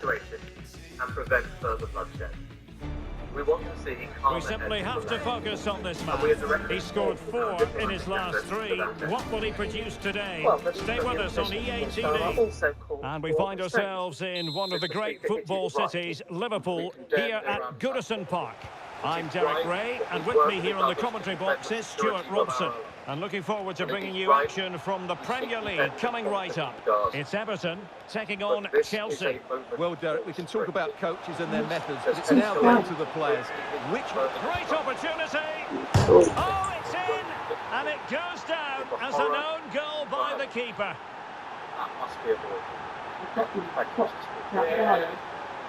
situation and prevent further bloodshed. We want to see calmer We simply have to focus on this man. we as a referee He scored 4 in his last 3. What will he produce today? Stay with us on EA TV. And we find ourselves in one of the great football cities, Liverpool, here at Goodison Park. I'm Derek Ray, and with me here on the commentary box is Stuart Robson. And looking forward to bringing you action from the Premier League coming right up. It's Everton taking on Chelsea. Well, Derek, we can talk about coaches and their methods, but it's now down to the players. Great opportunity! Oh, it's in! And it goes down as an own goal by the keeper. That must be avoided.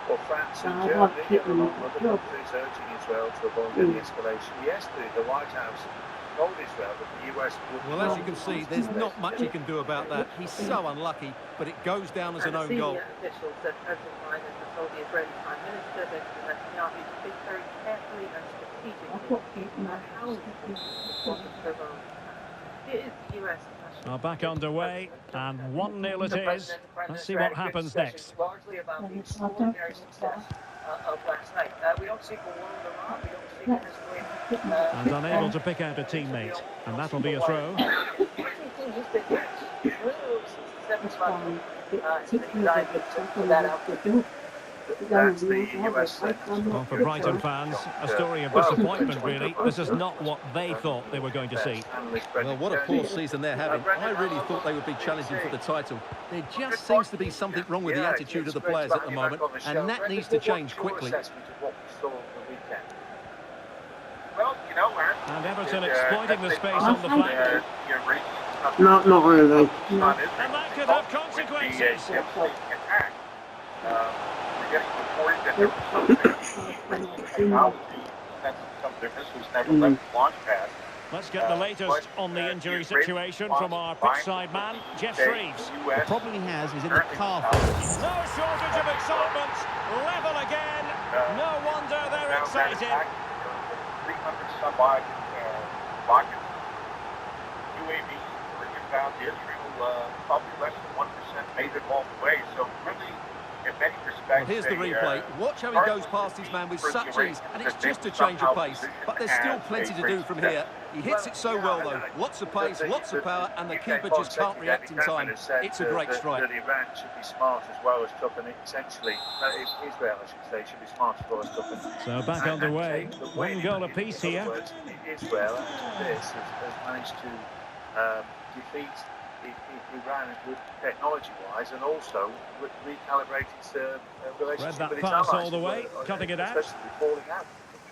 Well, France and Germany, along with other countries, urging Israel to avoid any escalation. Yesterday, the White House told Israel that the US would... Well, as you can see, there's not much he can do about that. He's so unlucky, but it goes down as an own goal. Officials said President Biden has told the Israeli Prime Minister Benjamin Netanyahu to think very carefully and strategically about how to respond to Iran. It is the US. Back underway, and 1-0 it is. Let's see what happens next. Largely about the extraordinary success of last night. We don't see Iran, we don't see Venezuela. And unable to pick out a teammate, and that'll be a throw. That's the US. Well, for Brighton fans, a story of disappointment, really. This is not what they thought they were going to see. Well, what a poor season they're having. I really thought they would be challenging for the title. There just seems to be something wrong with the attitude of the players at the moment, and that needs to change quickly. And Everton exploiting the space on the flank. No, not really. And that could have consequences. Let's get the latest on the injury situation from our pitchside man, Geoff Shreeves. The problem he has is in the calf. No shortage of excitement. Level again. No wonder they're excited. 300 some-odd rockets, UAVs bring it down to Israel, probably less than 1% made it all the way. So really, in many respects, well, here's the replay. Watch how he goes past his man with such ease, and it's just a change of pace. But there's still plenty to do from here. He hits it so well, though. Lots of pace, lots of power, and the keeper just can't react in time. It's a great strike. That Iran should be smart as well as tough, and essentially, Israel, I should say, should be smart as well as tough. So back underway. 1 goal apiece here. Israel, after this, has managed to defeat Iran with technology-wise, and also recalibrate its relationship Read that with its pass allies. all the way, cutting it out. Especially falling out,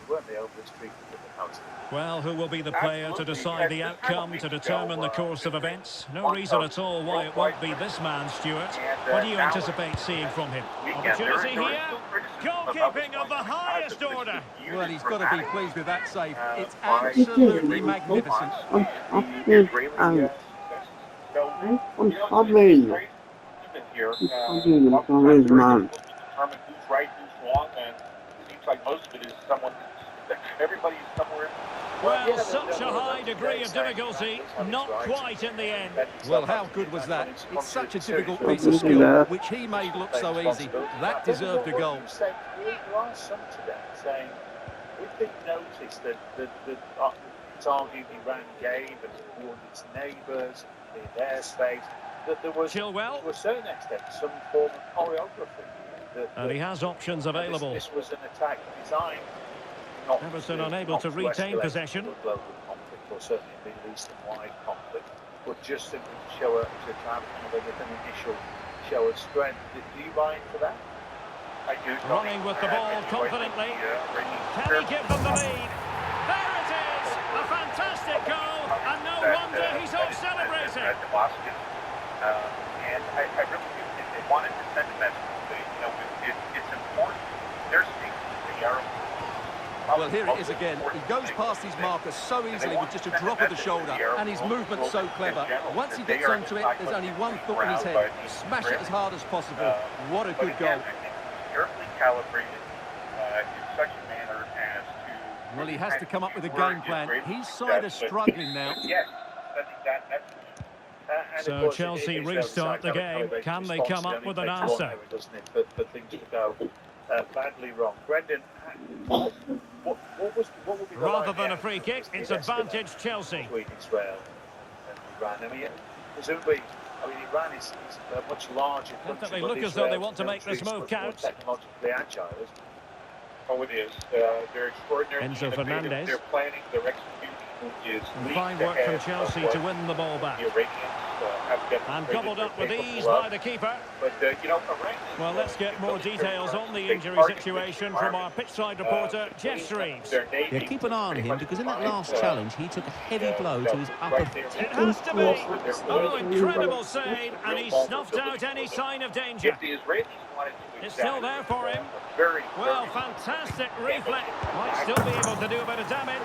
weren't they, over this streak of difficulty? Well, who will be the player to decide the outcome, to determine the course of events? No reason at all why it won't be this man, Stuart. What do you anticipate seeing from him? Opportunity here. Goalkeeping of the highest order. Well, he's got to be pleased with that save. It's absolutely magnificent. Everybody's somewhere. Well, such a high degree of difficulty, not quite in the end. Well, how good was that? It's such a difficult piece of skill, which he made look so easy. That deserved a goal. There are some today saying, we've been noticed that it's argued Iran gave and warned its neighbours in their space, that there was, Chilwell. to a certain extent, some form of choreography. And he has options available. This was an attack designed Everton unable to retain possession. Global conflict, or certainly the Middle Eastern-wide conflict, but just simply to show to have an initial show of strength. Do you buy into that? I do. Running with the ball confidently. Can he give them the lead? There it is! A fantastic goal, and no wonder he's off celebrating. And I really think that they wanted to send a message. It's important. They're speaking to the Arab. Well, here it is again. He goes past his marker so easily with just a drop of the shoulder, and his movement's so clever. Once he gets onto it, there's only one thought in his head. Smash it as hard as possible. What a good goal. Carefully calibrated in such a manner as to... Well, he has to come up with a game plan. His side are struggling now. Yes, I think that's So Chelsea restart the game. Can they come up with an answer? Doesn't it, for things to go badly wrong. Brendan, what would be the Rather than a free kick, it's advantage Chelsea. Between Israel and Iran. I mean, presumably, Iran is a much larger country. They look as though they want to make this move count. Technologically agile, isn't it? Oh, it is. They're extraordinary. Enzo Fernandez. Their planning, their execution is fine work from Chelsea to win the ball back. The Iranians and gobbled up with ease by the keeper. But, well, let's get more details on the injury situation from our pitchside reporter, Jeff Streaves. Yeah, keep an eye on him, because in that last challenge, he took a heavy blow to his upper... It has to be! Oh, incredible save, and he snuffed out any sign of danger. It's still there for him. Well, fantastic reflex. Might still be able to do a bit of damage.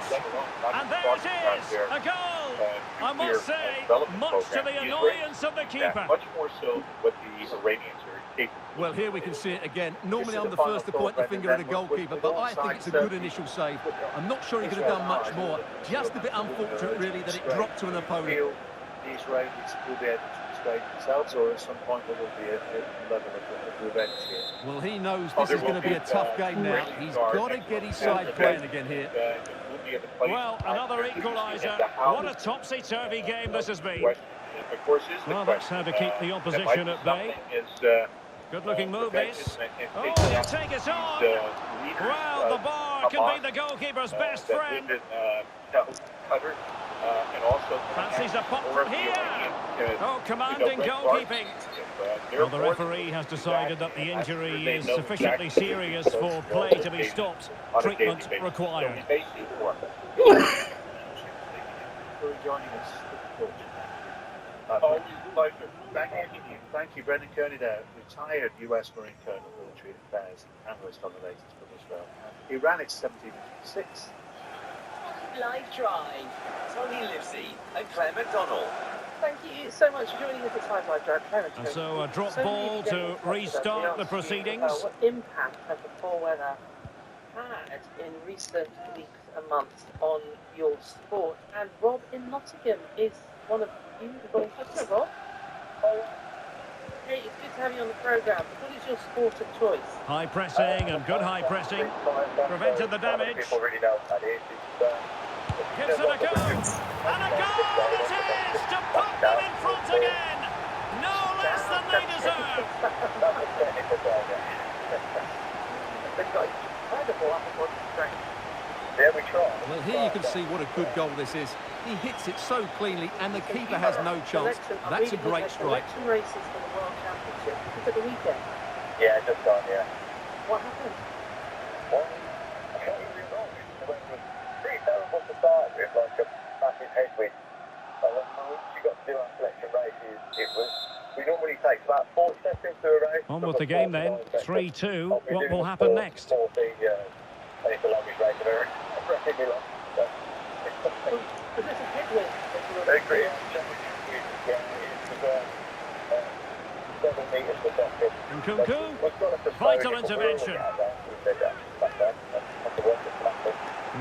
And there it is, a goal! I must say, much to the annoyance of the keeper. Much more so what the Iranians are capable. Well, here we can see it again. Normally I'm the first to point the finger at a goalkeeper, but I think it's a good initial save. I'm not sure he could have done much more. Just a bit unfortunate, really, that it dropped to an opponent. The Israelis will be able to restrain themselves, or at some point there will be a level of revenge here. Well, he knows this is going to be a tough game now. He's got to get his side playing again here. Well, another equaliser. What a topsy-turvy game this has been. Well, that's how to keep the opposition at bay. Good-looking move, this. Oh, he'll take it on. Well, the bar can be the goalkeeper's best friend. Fancies a pop from here. Oh, commanding goalkeeping. Well, the referee has decided that the injury is sufficiently serious for play to be stopped. Treatment required. Joining us. Always a pleasure. Thank you, Brendan Kearney there, retired US Marine Colonel, Military Affairs Analyst on the latest from Israel. Iran is 1756. Live Drive. Tony Livesey and Claire McDonald. Thank you so much for joining us at Time Live Drive. And so a drop ball to restart the proceedings. What impact has the poor weather had in recent weeks and months on your sport? And Rob in Nottingham is one of you. Hello, Rob. Hey, it's good to have you on the programme. What is your sport of choice? High pressing and good high pressing. Prevented the damage. Gives it a go. And a goal it is to put them in front again. No less than they deserve. Well, here you can see what a good goal this is. He hits it so cleanly, and the keeper has no chance. That's a great strike. Election races for the World Championship. Was it the weekend? Yeah, just gone, yeah. What happened? Well, I can't really know. It was pretty terrible to start with, like a massive headwind. Once you got to do our selection races, we normally take about 40 seconds to a race. On with the game then, 3-2. What will happen next? It's the longest race I've ever long. Was this a headwind? I agree. Nkunku, vital intervention.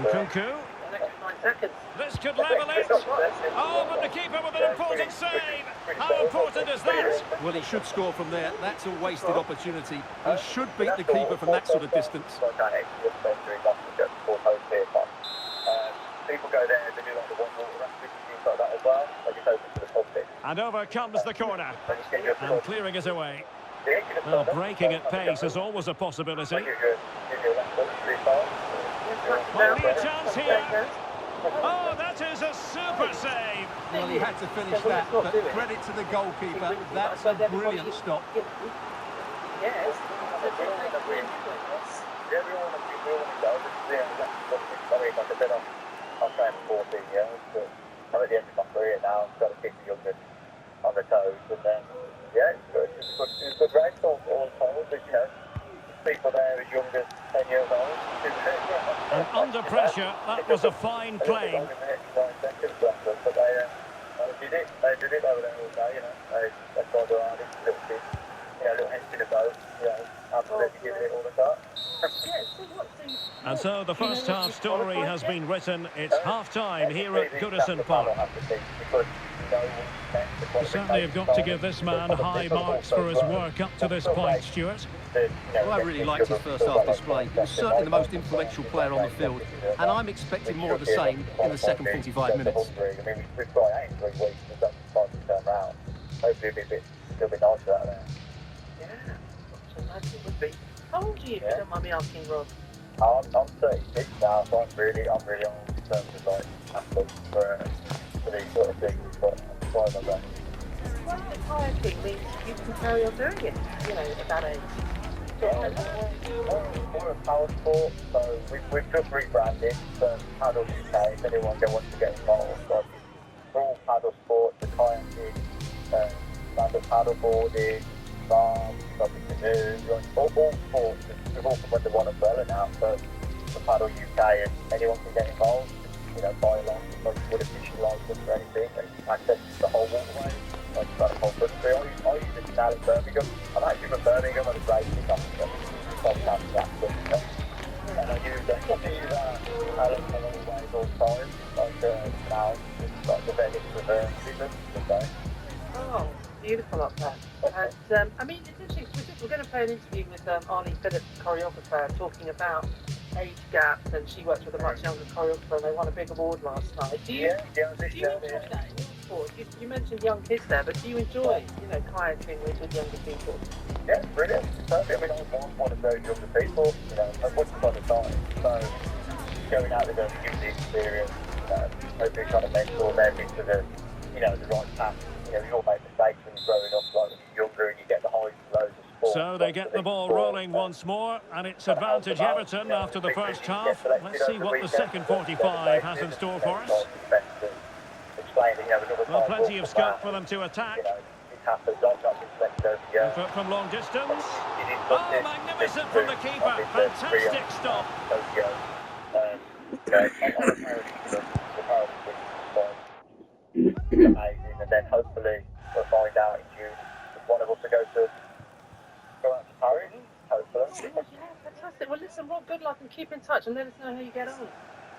Nkunku. This could level it. Oh, but the keeper with an important save. How important is that? Well, he should score from there. That's a wasted opportunity. He should beat the keeper from that sort of distance. People go there and do like the one water rafting and things like that as well. Like it's open to the public. And over comes the corner. And clearing it away. Well, breaking at pace is always a possibility. Give you Might be a chance here. Oh, that is a super save. Well, he had to finish that, but credit to the goalkeeper. That's a brilliant stop. Yes. I'm playing for 14 years, but I'm at the end of my career now. I've got to keep the youngest on the toes, and then yeah, it's a good race all told. But, you know, people there as young as 10 years old. And under pressure, that was a fine claim. But they did it. They did it over there all day. You know, they tried their hardest, little kids, you know, little hints in the boat. You know, absolutely giving it all the time. And so the first half story has been written. It's half-time here at Goodison Park. Because no one You certainly have got to give this man high marks for his work up to this point, Stuart. Well, I really liked his first half display. He was certainly the most influential player on the field, and I'm expecting more of the same in the second 45 minutes. I mean, we've got 8 in 3 weeks. We've got time to turn around. Hopefully it'll be a little bit nicer out there. Yeah, so nice it would be. How old are you, if you don't mind me asking, Rob? I'm 36 now, so I'm really old in terms of like athletes for these sort of things, but I'm trying my best. Well, kayaking means you can carry on doing it, you know, at that age. We're a power sport, so we've just rebranded from Paddle UK if anyone wants to get involved. So we're all paddle sports, the kayaking, standard paddle boarding, canoes, all sports. We've all come under one umbrella now, so the Paddle UK, and anyone can get involved. You know, buy a license, like you would a fishing license or anything, and access the whole waterway. Like kind of whole country. I use it now in Birmingham. I'm actually from Birmingham and it's racing officer. And I use Alan always all the time. Like now, it's like the Venice River season. Oh, beautiful up there. And I mean, it's interesting. We're going to play an interview with Arnie Phillips, choreographer, talking about age gaps, and she works with a much younger choreographer, and they won a big award last night. Do you enjoy that? You mentioned young kids there, but do you enjoy, kayaking with younger people? Yeah, brilliant. Certainly, I mean, I was one of those younger people, at once upon a time. So, going out with them, use the experience, hopefully trying to mentor them into the right path. You all make mistakes when you're growing up, like when you're younger and you get the highs and lows of sport. So they get the ball rolling once more, and it's advantage Everton after the first half. Let's see what the second 45 has in store for us. Well, plenty of scope for them to attack. From long distance. Oh, magnificent from the keeper. Fantastic stop. Amazing, and then hopefully we'll find out in June if one of us will go out to Paris. Hopefully. Yeah, fantastic. Well, listen, Rob, good luck and keep in touch and let us know how you get on.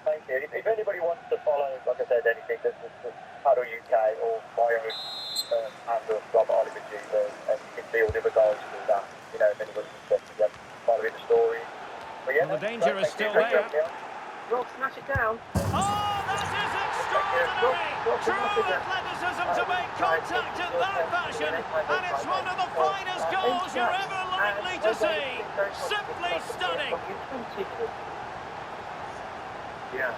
Thank you. If anybody wants to follow, like I said, anything, there's Paddle UK or my own handle, Robert Oliver G, and you can see all the other guys do that. If anybody's interested in following the story. But yeah, well, the danger is still there. Rob, smash it down. Oh, that is extraordinary! True athleticism to make contact in that fashion, and it's one of the finest goals you're ever likely to see. Simply stunning. Yeah,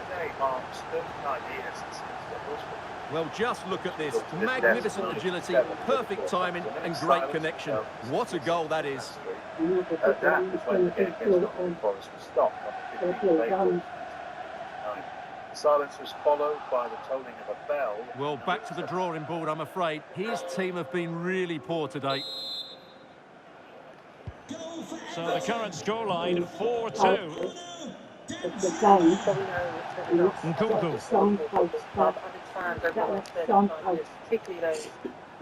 today marks 39 years since the Hillsborough. Well, just look at this. Magnificent agility, perfect timing and great connection. What a goal that is. That was when the game against Nottingham Forest was stopped on the 15th of April. The silence was followed by the tolling of a bell. Well, back to the drawing board, I'm afraid. His team have been really poor today. So the current scoreline, 4-2. Nkunku. Particularly those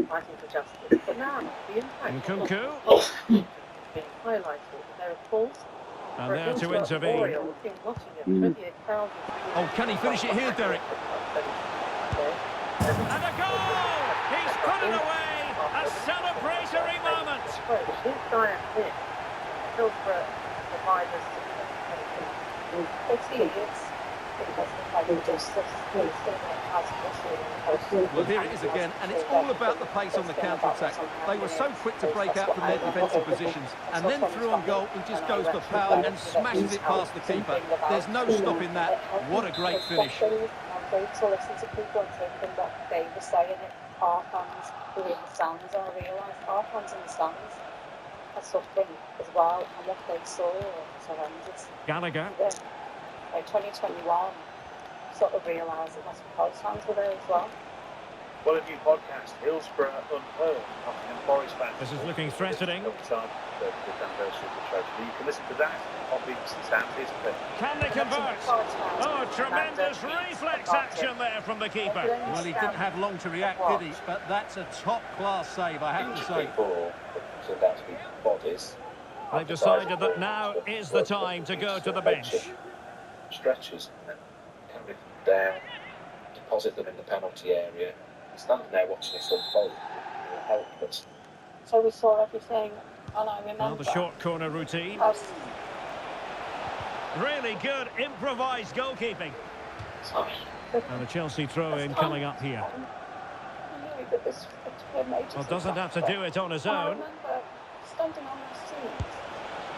fighting for justice. But now, the impact Nkunku. being highlighted, there are calls. And there to intervene. Oh, can he finish it here, Derek? And a goal! He's put it away! A celebratory moment! This guy here, Hillsborough providers, Well, here it is again, and it's all about the pace on the counter-attack. They were so quick to break out from their defensive positions, and then through on goal, he just goes for power and smashes it past the keeper. There's no stopping that. What a great finish. I'm going to listen to people and thinking what they were saying. Our fans who were in the stands, and I realised our fans in the stands are suffering as well, and what they saw was horrendous. Gallagher. By 2021, sort of realised that Nottingham fans were there as well. Well, a new podcast, Hillsborough Unheard, Nottingham Forest fans. This is looking threatening. The anniversary of the tragedy. You can listen to that on BBC Sound. Can they convert? Oh, tremendous reflex action there from the keeper. Well, he didn't have long to react, did he? But that's a top-class save, I have to say. Turned out to be bodies. They've decided that now is the time to go to the bench. Stretchers and carry them down, deposit them in the penalty area, standing there watching this unfold, helpless. So we saw everything, and I remember... Now the short corner routine. Really good improvised goalkeeping. Sorry. And the Chelsea throw-in coming up here. Well, doesn't have to do it on his own. I remember standing on my seat.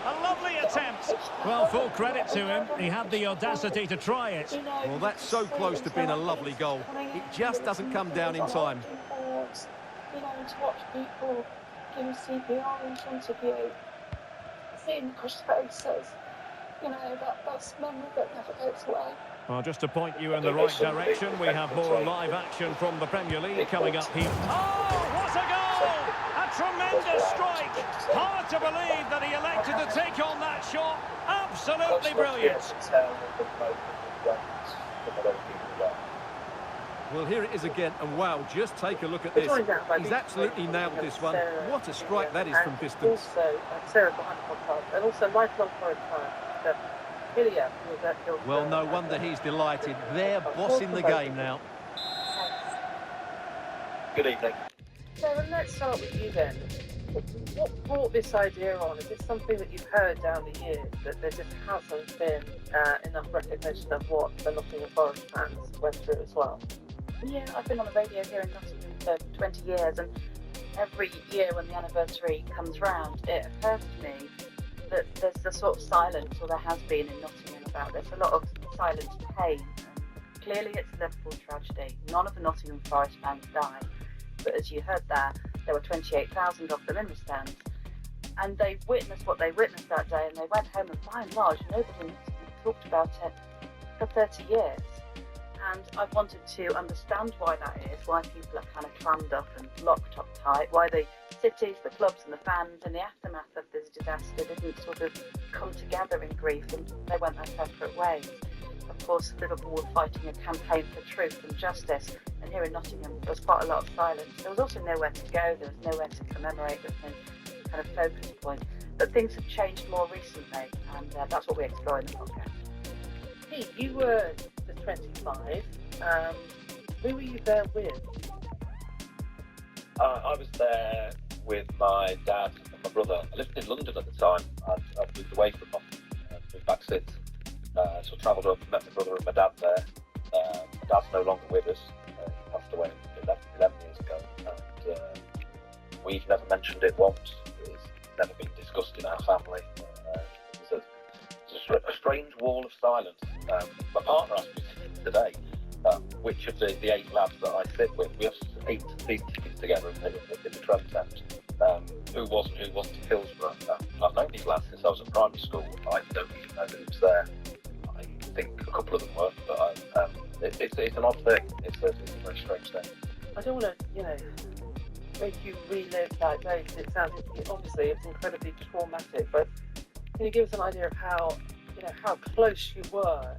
A lovely attempt. Well, full credit to him. He had the audacity to try it. Well, that's so close to being a lovely goal. It just doesn't come down in time. You know, and to watch people give CPR in front of you, seeing crushed faces, you know, that's memory that never goes away. Well, just to point you in the right direction, we have more live action from the Premier League coming up here. Oh, what a goal! A tremendous strike! Hard to believe that he elected to take on that shot. Absolutely brilliant. Well, here it is again, and wow, just take a look at this. He's absolutely nailed this one. What a strike that is from distance. Also, Sarah behind the podcast, and also lifelong Forest fan. Well, no wonder he's delighted. They're bossing the game now. Good evening. So let's start with you then. What brought this idea on? Is this something that you've heard down the years, that there just hasn't been enough recognition of what the Nottingham Forest fans went through as well? Yeah, I've been on the radio here in Nottingham for 20 years, and every year when the anniversary comes round, it occurs to me that there's the sort of silence, or there has been in Nottingham about this, a lot of silent pain. Clearly it's a Liverpool tragedy. None of the Nottingham Forest fans died, but as you heard there were 28,000 of them in the stands, and they witnessed what they witnessed that day, and they went home, and by and large nobody talked about it for 30 years. And I've wanted to understand why that is, why people are kind of clammed up and locked up tight, why the cities, the clubs and the fans in the aftermath of this disaster didn't sort of come together in grief, and they went their separate ways. Of course, Liverpool were fighting a campaign for truth and justice, and here in Nottingham there was quite a lot of silence. There was also nowhere to go, there was nowhere to commemorate, there was no kind of focus point. But things have changed more recently, and that's what we explore in the podcast. Pete, you were just 25. Who were you there with? I was there with my dad and my brother. I lived in London at the time. I'd moved away from Nottingham, moved back since. So I travelled up, met my brother and my dad there. My dad's no longer with us. He passed away 11 years ago. And we've never mentioned it once. It's never been discussed in our family. It's a strange wall of silence. My partner asked me today, which of the 8 lads that I sit with, we have 8 season tickets together in the Trent End. Who was and who wasn't at Hillsborough. I've known these lads since I was at primary school. I don't even know who was there. I think a couple of them were, but it's an odd thing. It's a very strange thing. I don't want to, make you relive that day. It sounds, obviously, it's incredibly traumatic, but can you give us an idea of how close you were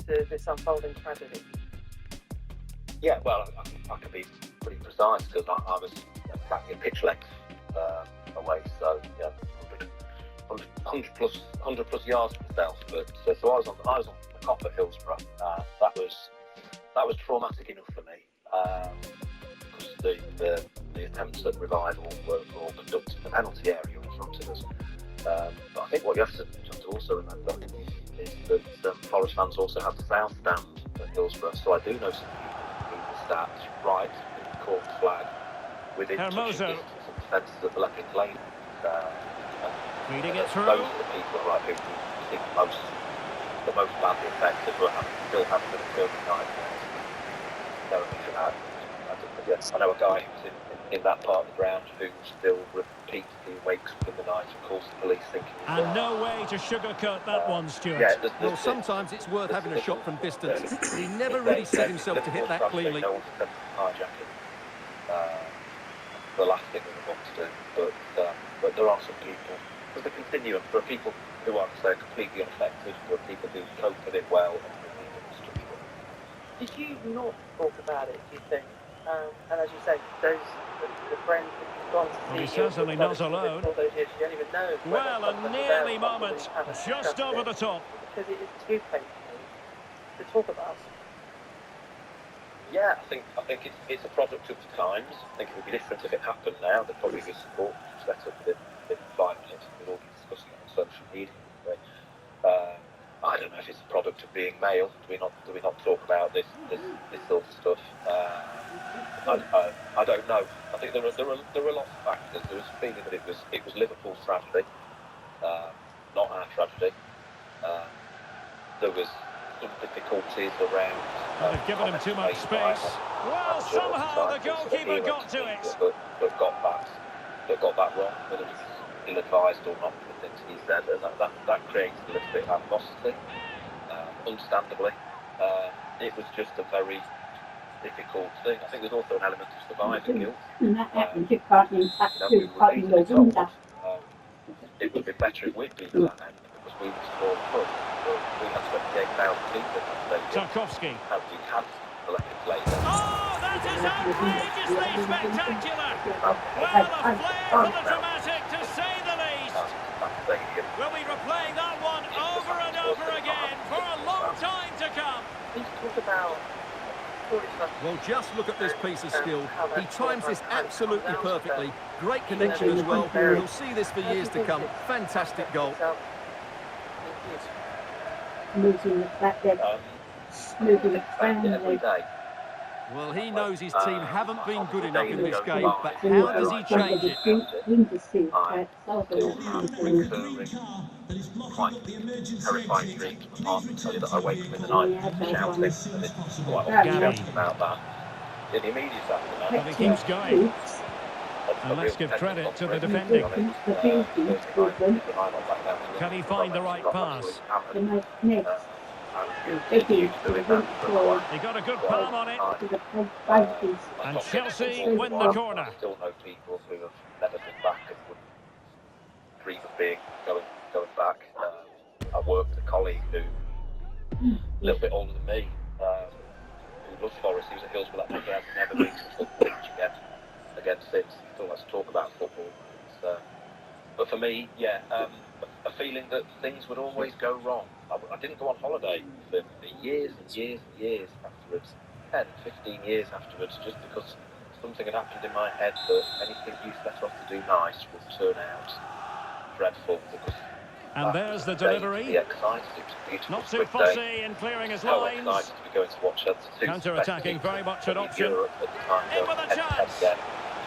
to this unfolding tragedy? Yeah, well, I can be pretty precise because I was practically pitch length away, so 100 plus yards myself. But so I was on the Cop at Hillsborough. That was traumatic enough for me because the attempts at revival were all conducted in the penalty area in front of us. But I think what you have to also remember is that Forest fans also have the South Stand at Hillsborough, so I do know some people who were sat right in the cork flag within touching distance of the fences at the Lepping Lane. Reading it through. Those are the people who seem the most badly affected, but still haven't been killed tonight. I know a guy who's in that part of the ground who still repeatedly wakes up in the night and calls the police thinking... And no way to sugarcoat that one, Stuart. Yeah, well, sometimes it's worth having a shot from distance. He never really set himself to hit that cleanly. No one's attempted hijacking. The last thing we want to do, but there are some people. There's a continuum. There are people who are, say, completely unaffected. There are people who cope with it well. Did you not talk about it, do you think? And as you say, the friends that you've gone to see... Well, he's certainly not alone. All those years, you don't even know. Well, a nearly moment, just over the top. Because it is too painful to talk about. Yeah, I think it's a product of the times. I think it would be different if it happened now. There'd probably be support set up within 5 minutes. We'd all be discussing it on social media. Anyway. I don't know if it's a product of being male. Do we not talk about this sort of stuff? I don't know. I think there are lots of factors. There was a feeling that it was Liverpool's tragedy, not our tragedy. There was some difficulties around. They've given him too much space. Well, somehow the goalkeeper got to it. But got that wrong. Whether it's ill-advised or not, the things he said, and that creates a little bit of animosity. Understandably, it was just a very difficult thing. I think there's also an element of survivor guilt. It would have been better if we'd been that end because we were small club. We had 28,000 people in that stadium. Tarkowski. And we cancelled the Leopard later. Oh, that is outrageously spectacular! Well, a flair for the dramatic, to say the least. We'll be replaying that one over and over again for a long time to come. Let's talk about. Well, just look at this piece of skill. He times this absolutely perfectly. Great connection as well. We'll see this for years to come. Fantastic goal. Moving the back there. Moving the family. Well, he knows his team haven't been good enough in this game, but how does he change it? Quite terrifying dreams. That I wake up in the night shouting, and it's quite often about that. In the immediate aftermath, And he keeps going. And let's give credit to the defending. Can he find the right pass? He got a good palm on it. And Chelsea win the corner. I still know people who have never been back and wouldn't dream of going back. I worked with a colleague who, a little bit older than me, who loves Forest. He was at Hillsborough that night. He has never been to a football pitch again since. He still has to talk about football. But for me, yeah, a feeling that things would always go wrong. I didn't go on holiday for years and years and years afterwards, 10, 15 years afterwards, just because something had happened in my head that anything you set off to do nice would turn out dreadful. And there's the delivery. Not too fussy in clearing his lines. Counter-attacking, very much an option. In with a chance.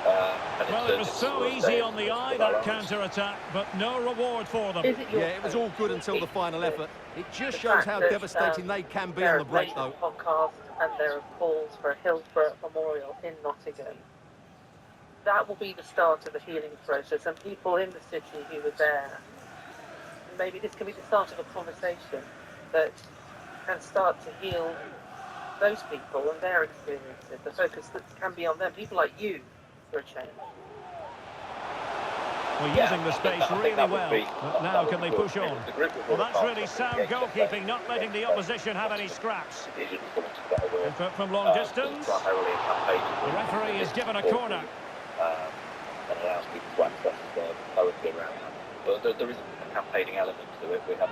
Well, it was so easy on the eye, that counter-attack, but no reward for them. Yeah, it was all good until the final effort. It just shows how devastating they can be on the break, though. Podcast, and there are calls for a Hillsborough Memorial in Nottingham. That will be the start of the healing process, and people in the city who were there, maybe this can be the start of a conversation that can start to heal those people and their experiences. The focus that can be on them, people like you, for a change. Well, using the space really well, but now can they push on? Well, that's really sound goalkeeping, not letting the opposition have any scraps. Input from long distance. The referee is given a corner. And allows people to access poetry around that. But there is a campaigning element to it. We have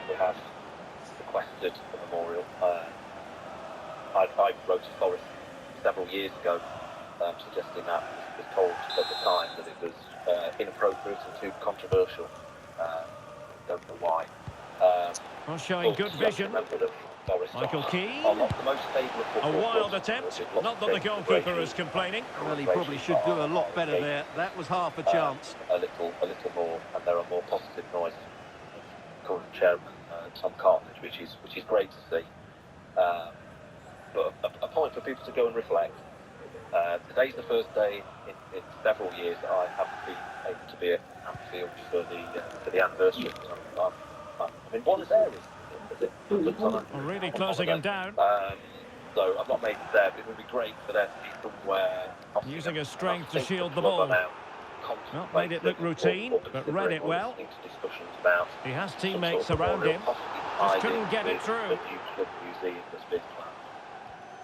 requested a memorial. I wrote to Forest several years ago, suggesting that. Was told at the time that it was inappropriate and too controversial. Don't know why. Well, showing good vision. Michael Keane. A wild attempt. Not that the goalkeeper is complaining. Well, he probably should do a lot better there. That was half a chance. A little more, and there are more positive noises. Current chairman Tom Cartledge, which is great to see. But a point for people to go and reflect. Today's the first day in several years that I haven't been able to be at Anfield for the anniversary. I'm in Buenos Aires. Really closing him down. So I've not made it there, but it would be great for there to be somewhere. Using his strength to shield the ball. Not made it look routine, but read it well. He has teammates around him. Just couldn't get it through.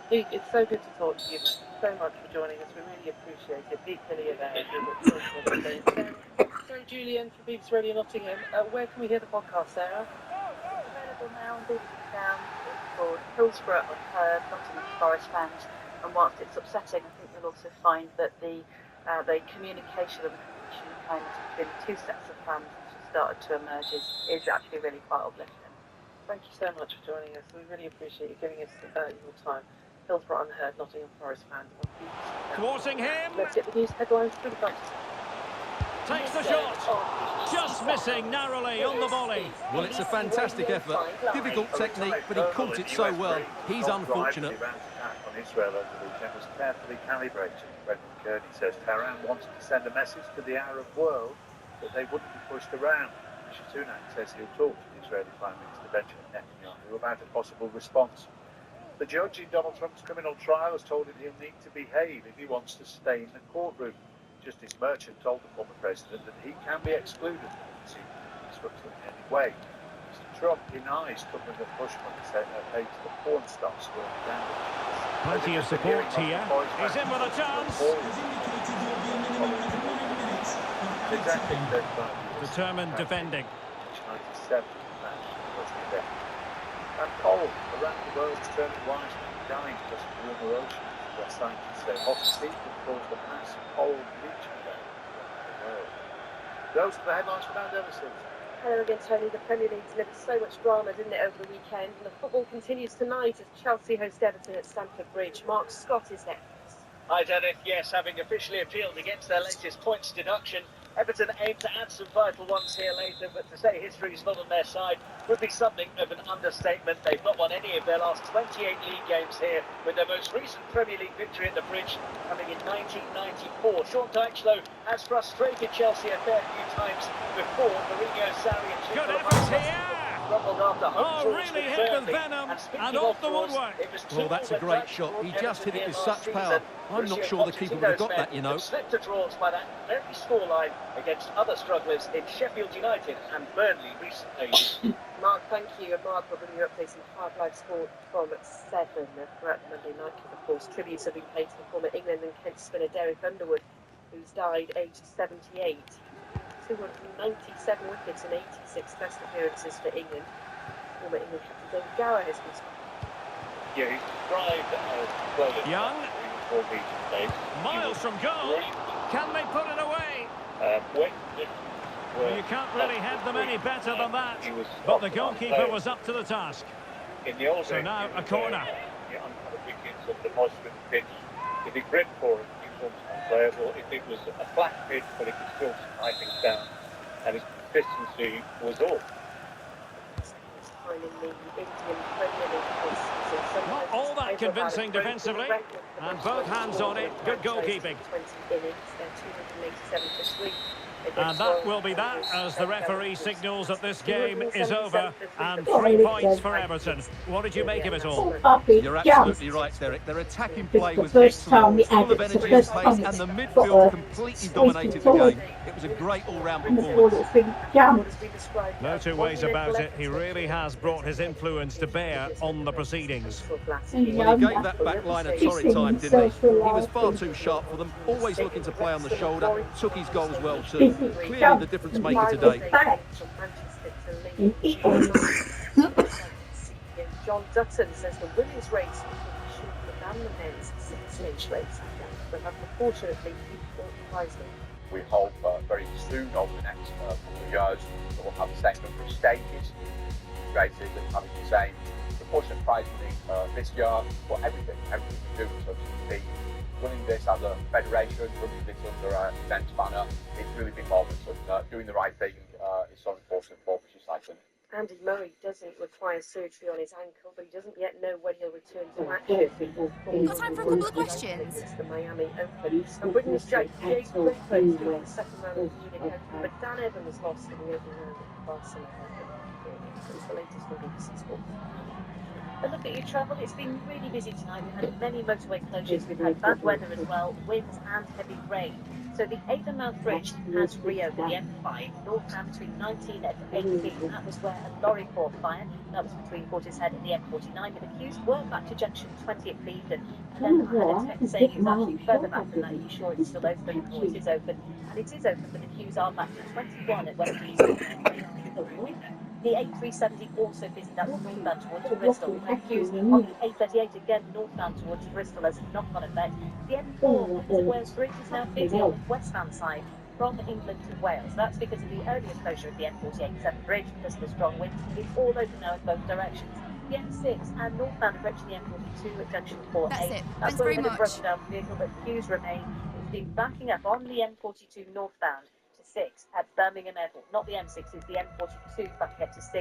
Pete, it's so good to talk to you. Thank you so much for joining us. We really appreciate it. Pete Hillier there. Sarah Julian from BBC Radio Nottingham. Where can we hear the podcast, Sarah? Available now on BBC Sound. It's called Hillsborough Unheard, Nottingham Forest fans. And whilst it's upsetting, I think you'll also find that the communication and the connection kind of between the two sets of fans which have started to emerge is actually really quite uplifting. Thank you so much for joining us. We really appreciate you giving us your time. Hillsborough Unheard, Nottingham Forest fans. Thwarting him. Let's get the news headlines for the bunch. Takes the shot. Just missing narrowly on the volley. Well, it's a fantastic effort. Difficult technique, but he caught it so well. He's unfortunate. On Israel over the weekend was carefully calibrated. Brendan Kearney says Tehran wanted to send a message to the Arab world that they wouldn't be pushed around. Rishi Sunak says he'll talk to the Israeli Prime Minister Benjamin Netanyahu about a possible response. The judge in Donald Trump's criminal trial has told him he'll need to behave if he wants to stay in the courtroom. Justice Merchant told the former president that he can be excluded from the proceedings if disrupted in any way. Mr. Trump denies covering the push money paid to the porn stars who are damaged. Plenty of support here. He's in with a chance. Determined defending. 97 match was the event. And cold around the world is turning wisely and dying because of warmer oceans. Where scientists say hot sea can cause the mass cold bleaching event around the world. Those are the headlines from Andy Everson. Hello again, Tony. The Premier League delivered so much drama, didn't it, over the weekend? And the football continues tonight as Chelsea host Everton at Stamford Bridge. Mark Scott is next. Hi, Dennis. Yes, having officially appealed against their latest points deduction, Everton aim to add some vital ones here later, but to say history is not on their side would be something of an understatement. They've not won any of their last 28 league games here, with their most recent Premier League victory at the Bridge coming in 1994. Sean Dyche has frustrated Chelsea a fair few times before. Mourinho, Sarri and Chico Oh, really hit with venom and off the woodwork. Well, that's a great shot. He just hit it with such power. I'm not sure the keeper would have got that, you know. Slipped to draws by that very scoreline against other strugglers in Sheffield United and Burnley recently. Mark, thank you. And Mark, we're bringing you updates on Hard Life Sport from 7 throughout the Monday night. Of course, tributes have been paid to the former England and Kent spinner Derek Underwood, who's died aged 78. 297 wickets and 86 test appearances for England. Former England captain David Gower has been spotted. Yeah, he's described Young. Miles from goal. Can they put it away? Well, you can't really head them any better than that. But the goalkeeper was up to the task. So now a corner. The most of the pitch, if he gripped for it, he was unplayable. If it was a flat pitch, but it could still tie things down, and his consistency was all. Not all that convincing defensively, and both hands on it. Good goalkeeping. And that will be that as the referee signals that this game is over and 3 points for Everton. What did you make of it all? You're absolutely right, Derek. Their attacking play was excellent, full of energy and pace, and the midfield completely dominated the game. It was a great all-round performance. No two ways about it. He really has brought his influence to bear on the proceedings. Well, he gave that back line a torrid time, didn't he? He was far too sharp for them, always looking to play on the shoulder, took his goals well too. Clearly the difference maker today. John Dutton says the women's race will be shorter than the men's 6-inch race, but unfortunately people wisely. We hope very soon over the next couple of years that we'll have the same number of stages races and having the same proportion of prize money this year for everything we do. So to be running this as a federation, running this under a events banner, it's really big moments of doing the right thing is so important for British cycling. Andy Murray doesn't require surgery on his ankle, but he doesn't yet know when he'll return to action. Got time for a couple of questions? It's the Miami Open. And Britain's Jake Clifford doing the second round of the Munich Open, but Dan Evans lost in the opening round of Barcelona. It's the latest from BBC Sport. A look at your travel. It's been really busy tonight. We've had many motorway closures. We've had bad weather as well, winds and heavy rain. So the Avonmouth Bridge has reopened, the M5, northbound between 19 and 18. That was where a lorry caught fire. That was between Portishead and the M49. But the queues were back to junction 20 at Clevedon. And then I had a text saying it's actually further back than that. Are you sure it's still open? Or it is open. And it is open, but the queues are back to 21 at West East. The A370 also busy, that's northbound towards Bristol. Queues on the A38 again northbound towards Bristol as a knock-on effect. The M4 into Wales Bridge is now busy on the westbound side from England to Wales. That's because of the earlier closure of the M48 Severn Bridge because of the strong wind. It's all open now in both directions. The M6 and northbound approaching the M42 at junction 4A. That's it. That's Thanks where very we had a much. broken down vehicle, but queues remain. It's been backing up on the M42 northbound to 6 at Birmingham Airport. Not the M6, it's the M42 backing up to 6.